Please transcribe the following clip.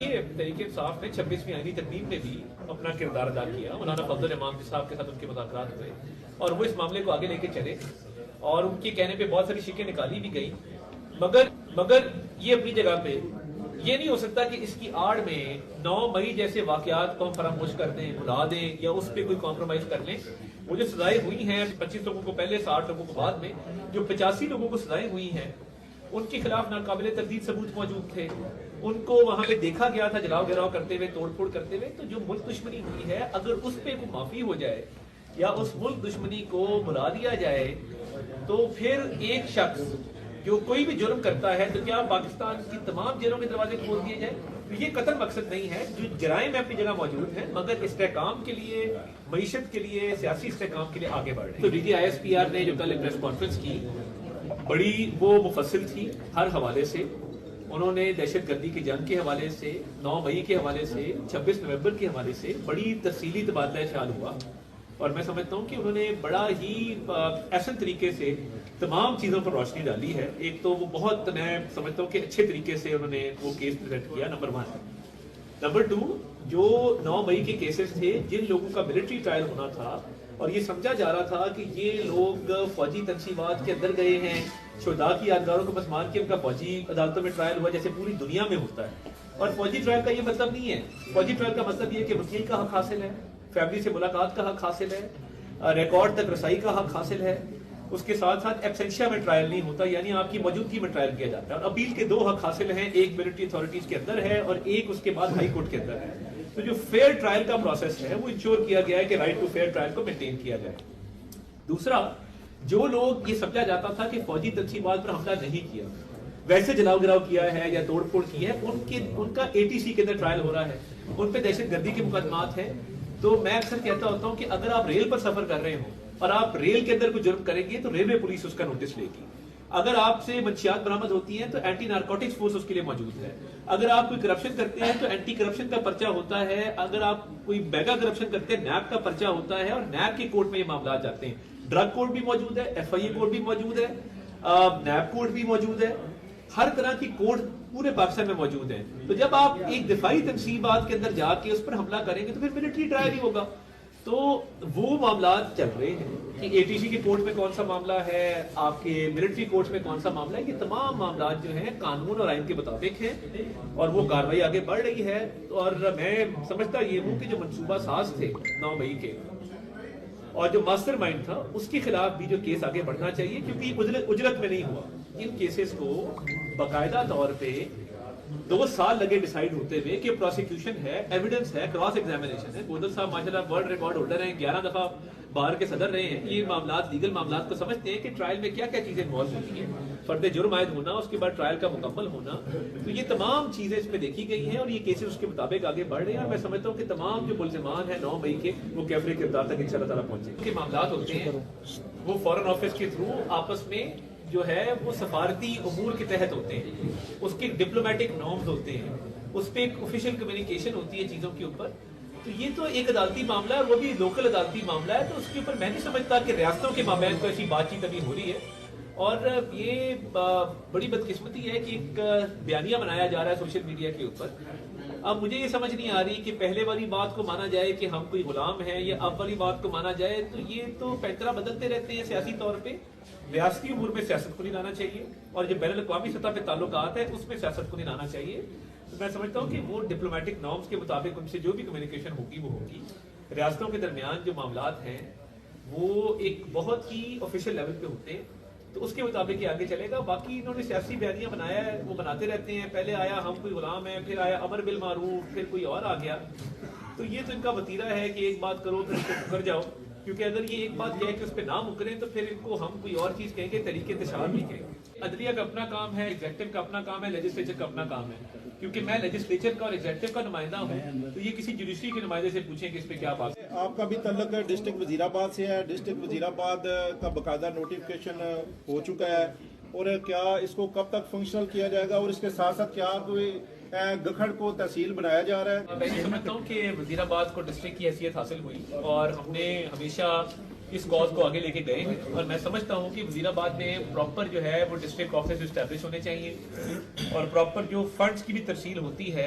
یہ تحریک انصاف نے 26ویں آئینی ترمیم میں بھی اپنا کردار ادا کیا. مولانا فضل امام صاحب کے ساتھ ان کے مذاکرات ہوئے اور وہ اس معاملے کو آگے لے کے چلے اور ان کے کہنے پہ بہت ساری شکیں نکالی بھی گئی. مگر یہ اپنی جگہ پہ یہ نہیں ہو سکتا کہ اس کی آڑ میں 9 مئی جیسے واقعات کو ہم فراموش کر دیں, بھلا دیں یا اس پہ کوئی کمپرومائز کر لیں. وہ جو سزائیں ہوئی ہیں 25 لوگوں کو پہلے, 60 لوگوں کو بعد میں, جو 85 لوگوں کو سزائیں ہوئی ہیں ان کے خلاف ناقابل تردید ثبوت موجود تھے. ان کو وہاں پہ دیکھا گیا تھا جلاؤ گراؤ کرتے ہوئے, توڑ پھوڑ کرتے ہوئے. تو جو ملک دشمنی ہوئی ہے اگر اس پہ کوئی معافی ہو جائے یا اس ملک دشمنی کو بلا دیا جائے تو پھر ایک شخص جو کوئی بھی جرم کرتا ہے تو کیا پاکستان کی تمام جیلوں کے دروازے کھول دیے جائیں؟ تو یہ قتل مقصد نہیں ہے. جو جرائم اپنی جگہ موجود ہیں مگر استحکام کے لیے, معیشت کے لیے, سیاسی استحکام کے لیے آگے بڑھ رہے ہیں. تو D G I S P R نے جو کل پریس کانفرنس کی بڑی وہ مفصل تھی ہر حوالے سے. انہوں نے دہشت گردی کی جنگ کے حوالے سے, 9 مئی کے حوالے سے, 26 نومبر کے حوالے سے بڑی تفصیلی تبادلہ خیال ہوا اور میں سمجھتا ہوں کہ انہوں نے بڑا ہی احسن طریقے سے تمام چیزوں پر روشنی ڈالی ہے. ایک تو وہ بہت, میں سمجھتا ہوں کہ اچھے طریقے سے انہوں نے وہ کیس پریزنٹ کیا, نمبر 1. نمبر 2, جو 9 مئی کے کیسز تھے جن لوگوں کا ملٹری ٹرائل ہونا تھا اور یہ سمجھا جا رہا تھا کہ یہ لوگ فوجی تنصیبات کے اندر گئے ہیں, شہداء کی یادگاروں کو مسمان کے ان کا فوجی عدالتوں میں ٹرائل ہوا جیسے پوری دنیا میں ہوتا ہے. اور فوجی ٹرائل کا یہ مطلب نہیں ہے. فوجی ٹرائل کا مطلب یہ ہے کہ وکیل کا حق حاصل ہے, فیملی سے ملاقات کا حق حاصل ہے, ریکارڈ تک رسائی کا حق حاصل ہے. اس کے ساتھ ساتھ ایبسنشیا میں ٹرائل نہیں ہوتا, یعنی آپ کی موجودگی میں ٹرائل کیا جاتا ہے. اور اپیل کے 2 حق حاصل ہیں, ایک ملٹری اتھارٹیز کے اندر ہے اور ایک اس کے بعد ہائی کورٹ کے اندر ہے. تو جو فیئر ٹرائل کا پروسیس ہے وہ انشور کیا گیا ہے کہ رائٹ ٹو فیئر ٹرائل کو مینٹین کیا جائے. دوسرا, جو لوگ یہ سمجھا جاتا تھا کہ فوجی تنصیبات پر حملہ نہیں کیا, ویسے جلاؤ گراؤ کیا ہے یا توڑ پھوڑ کی ہے, ان کا ATC کے اندر ٹرائل ہو رہا ہے, ان پہ دہشت گردی کے مقدمات ہیں. تو میں اکثر کہتا ہوتا ہوں کہ اگر آپ ریل پر سفر کر رہے ہوں اور آپ ریل کے اندر کوئی جرم کریں گے تو ریلوے پولیس اس کا نوٹس لے گی. اگر آپ سے منشیات برآمد ہوتی ہیں تو اینٹی نارکوٹکس فورس اس کے لیے موجود ہے. اگر آپ کوئی کرپشن کرتے ہیں تو اینٹی کرپشن کا پرچہ ہوتا ہے. اگر آپ کوئی میگا کرپشن کرتے ہیں نیب کا پرچہ ہوتا ہے اور نیب کی کورٹ میں یہ معاملات جاتے ہیں. ڈرگ کورٹ بھی موجود ہے, FIA کورٹ بھی موجود ہے, نیب کورٹ بھی موجود ہے, ہر طرح کی کورٹ پورے پاکستان میں موجود ہیں. تو جب آپ ایک دفاعی تنصیبات کے اندر جا کے اس پر حملہ کریں گے تو پھر ملٹری ٹرائل ہی ہوگا. تو وہ معاملات چل رہے ہیں کہ ATC کی کورٹ میں کون سا معاملہ ہے, آپ کے ملٹری کورٹ میں کون سا معاملہ ہے. یہ تمام معاملات جو ہیں قانون اور آئین کے مطابق ہیں اور وہ کارروائی آگے بڑھ رہی ہے. اور میں سمجھتا یہ ہوں کہ جو منصوبہ ساز تھے 9 مئی کے اور جو ماسٹر مائنڈ تھا اس کے خلاف بھی جو کیس آگے بڑھنا چاہیے, کیونکہ اجرت میں نہیں ہوا. ان کیسز کو باقاعدہ طور پہ 2 سال لگے ڈیسائیڈ ہوتے ہوئے کہ پروسیکیوشن ہے, ایویڈنس ہے, کراس ایگزامینیشن ہے. گودل صاحب ماشاءاللہ ورلڈ ریکارڈ ہولڈر ہیں, 11 دفعہ بار کے صدر رہے ہیں. یہ معاملات, لیگل معاملات کو سمجھتے ہیں کہ ٹرائل میں کیا کیا چیزیں انوالو ہوتی ہیں, فرد جرم عائد ہونا, اس کے بعد ٹرائل کا مکمل ہونا. تو یہ تمام چیزیں اس میں دیکھی گئی ہیں اور یہ کیسز اس کے مطابق آگے بڑھ رہے ہیں. اور میں سمجھتا ہوں کہ تمام جو ملزمان ہیں 9 مئی کے وہ کیفر کردار تک انشاءاللہ تعالیٰ پہنچیں گے. معاملات ہوتے ہیں وہ فورن آفس کے تھرو آپس میں جو ہے وہ سفارتی امور کے تحت ہوتے ہیں, اس کے ڈپلومیٹک نارمز ہوتے ہیں, اس پہ ایک آفیشیل کمیونیکیشن ہوتی ہے چیزوں کے اوپر. تو یہ تو ایک عدالتی معاملہ ہے, وہ بھی لوکل عدالتی معاملہ ہے. تو اس کے اوپر میں نہیں سمجھتا کہ ریاستوں کے مابین کو ایسی بات چیت ابھی ہو رہی ہے. اور یہ بڑی بدقسمتی ہے کہ ایک بیانیہ بنایا جا رہا ہے سوشل میڈیا کے اوپر. اب مجھے یہ سمجھ نہیں آ رہی کہ پہلے والی بات کو مانا جائے کہ ہم کوئی غلام ہیں یا اب والی بات کو مانا جائے. تو یہ تو پیترا بدلتے رہتے ہیں سیاسی طور پہ. ریاستی امور میں سیاست کو نہیں لانا چاہیے اور جو بین الاقوامی سطح پہ تعلقات ہیں اس میں سیاست کو نہیں لانا چاہیے. میں سمجھتا ہوں کہ وہ ڈپلومیٹک نارمز کے مطابق ان سے جو بھی کمیونیکیشن ہوگی وہ ہوگی. ریاستوں کے درمیان جو معاملات ہیں وہ ایک بہت ہی آفیشیل لیول پہ ہوتے ہیں, تو اس کے مطابق یہ آگے چلے گا. باقی انہوں نے سیاسی بیانیاں بنایا ہے, وہ بناتے رہتے ہیں. پہلے آیا ہم کوئی غلام ہیں, پھر آیا امر بالمعروف, پھر کوئی اور آ گیا. تو یہ تو ان کا وتیرہ ہے کہ ایک بات کرو پھر اس کو مکر جاؤ, کیونکہ اگر یہ ایک بات کہے کہ اس پہ نہ مکریں تو پھر ان کو ہم کوئی اور چیز کہیں گے, طریقے انتشار نہیں کہیں گے. عدلیہ کا اپنا کام ہے, ایگزیکٹو کا اپنا کام ہے, لیجسلیچر کا اپنا کام ہے. کیونکہ میں لیجسلیچر کا اور ایگزیکٹو کا نمائندہ ہوں تو یہ کسی جوڈیشری کے نمائندے سے پوچھیں کہ اس پہ کیا بات ہے. آپ کا بھی تعلق ڈسٹرکٹ وزیر آباد سے ہے. ڈسٹرکٹ وزیر آباد کا باقاعدہ نوٹیفکیشن ہو چکا ہے, اور کیا اس کو کب تک فنکشنل کیا جائے گا, اور اس کے ساتھ ساتھ کیا کوئی گکھڑ کو تحصیل بنایا جا رہا ہے؟ میں یہ سمجھتا ہوں کہ وزیر آباد کو ڈسٹرکٹ کی حیثیت حاصل ہوئی اور ہم نے ہمیشہ اس کاز کو آگے لے کے گئے ہیں. اور میں سمجھتا ہوں کہ وزیر آباد میں پراپر جو ہے وہ ڈسٹرکٹ آفس اسٹیبلش ہونے چاہیے اور پراپر جو فنڈز کی بھی ترسیل ہوتی ہے